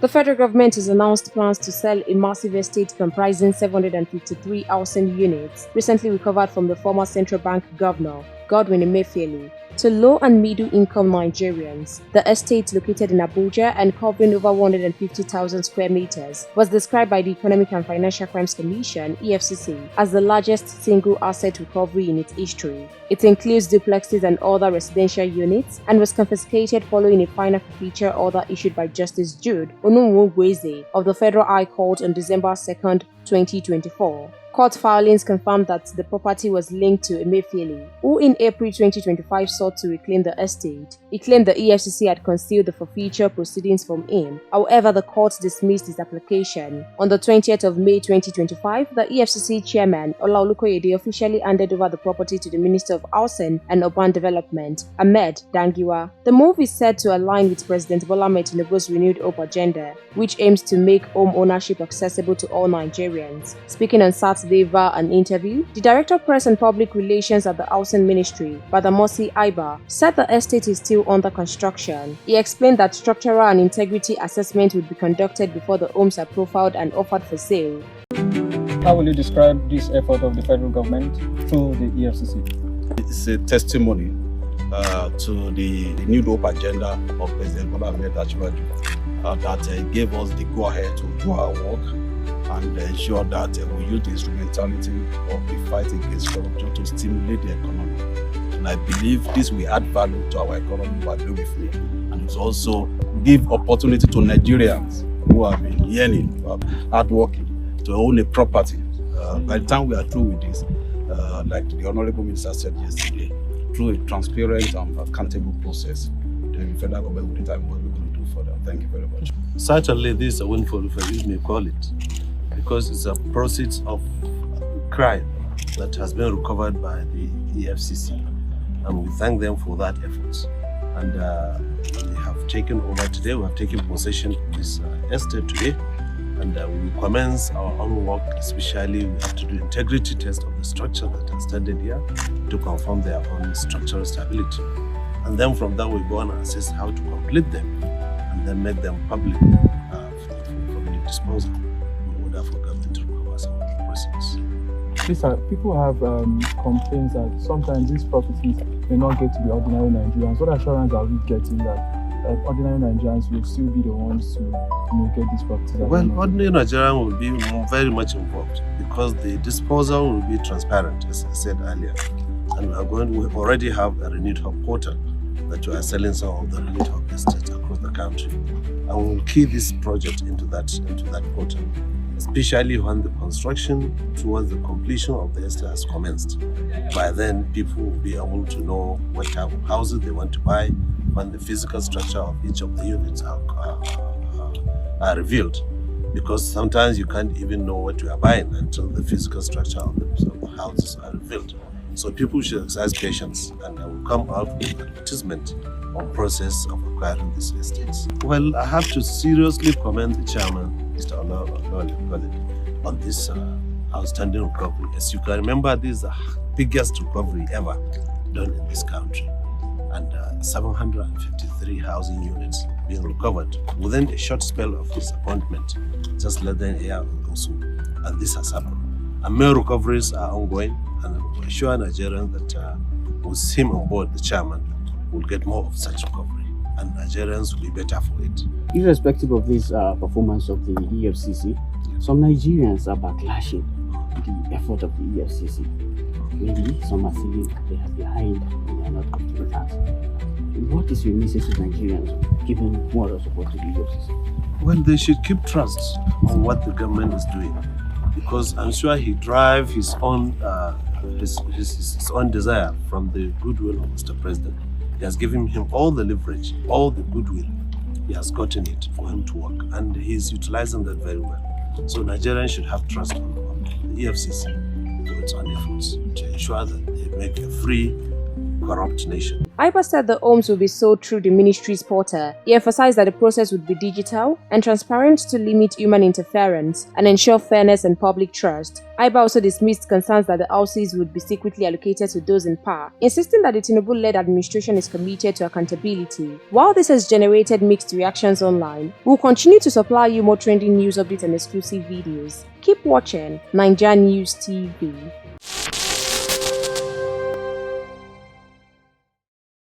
The federal government has announced plans to sell a massive estate comprising 753 housing units recently recovered from the former central bank governor, Godwin Emefiele, to low and middle income Nigerians. The estate, located in Abuja and covering over 150,000 square meters, was described by the Economic and Financial Crimes Commission (EFCC) as the largest single asset recovery in its history. It includes duplexes and other residential units and was confiscated following a final forfeiture order issued by Justice Jude Onwuegweze of the Federal High Court on December 2nd, 2024. Court filings confirmed that the property was linked to Emefiele, who in April 2025 sought to reclaim the estate. He claimed the EFCC had concealed the forfeiture proceedings from him. However, the court dismissed his application. On the 20th of May 2025, the EFCC chairman, Olaolukoyede, officially handed over the property to the Minister of Housing and Urban Development, Ahmed Dangiwa. The move is said to align with President Bola Ahmed Tinubu's renewed hope agenda, which aims to make home ownership accessible to all Nigerians. Speaking on Saturday via an interview, the Director of Press and Public Relations at the Housing Ministry, Badamasi Aiba, said the estate is still under construction. He explained that structural and integrity assessment would be conducted before the homes are profiled and offered for sale. How will you describe this effort of the federal government through the EFCC? It's a testimony to the new hope agenda of President Bola Ahmed Tinubu that gave us the go-ahead to do our work and ensure that we use the instrumentality of the fight against corruption to stimulate the economy. And I believe this will add value to our economy by doing with me. And it also give opportunity to Nigerians who have been yearning, hardworking, to own a property. By the time we are through with this, like the Honorable Minister said yesterday, through a transparent and accountable process, the federal government will determine what we're going to do for them. Thank you very much. Certainly, this is a windfall, if you may call it, because it's a proceeds of crime that has been recovered by the EFCC, and we thank them for that effort. And we have taken over today, we have taken possession of this estate today, and we will commence our own work. Especially, we have to do integrity test of the structure that are standing here to confirm their own structural stability. And then from that, we go on and assess how to complete them and then make them public for the disposal in order for government to recover some of the proceeds. Lisa, people have complaints that sometimes these properties may not get to the ordinary Nigerians. What assurance are we getting that ordinary Nigerians will still be the ones to get these properties? Well, ordinary Nigerians will be very much involved because the disposal will be transparent, as I said earlier. And we already have a renewed hub portal that we are selling some of the renewed hub estates across the country. And we'll key this project into that portal, especially when the construction towards the completion of the estate has commenced. By then, people will be able to know what type of houses they want to buy when the physical structure of each of the units are revealed. Because sometimes you can't even know what you are buying until the physical structure of the houses are revealed. So people should exercise patience, and I will come out with an advertisement on process of acquiring these estates. Well, I have to seriously commend the chairman, Mr. Olaolukoyede, on this outstanding recovery. As you can remember, this is the biggest recovery ever done in this country. And 753 housing units being recovered within a short spell of his appointment, just less than a year or so. And this has happened. And more recoveries are ongoing, and I assure Nigerians that with him on board, the chairman will get more of such recovery, and Nigerians will be better for it. Irrespective of this performance of the EFCC, some Nigerians are backlashing the effort of the EFCC. Maybe some are saying they are behind and they are not up to the task. What is your message to Nigerians giving moral support to the EFCC? Well, they should keep trust on what the government is doing, because I'm sure he drives his own desire from the goodwill of Mr. President. He has given him all the leverage, all the goodwill. He has gotten it for him to work, and he's utilizing that very well. So Nigerians should have trust on the EFCC for its own efforts to ensure that they make a free, corrupt nation. Aiba said the homes will be sold through the ministry's portal. He emphasized that the process would be digital and transparent to limit human interference and ensure fairness and public trust. Aiba also dismissed concerns that the houses would be secretly allocated to those in power, insisting that the Tinubu-led administration is committed to accountability. While this has generated mixed reactions online, we'll continue to supply you more trending news updates and exclusive videos. Keep watching NaijaNews TV.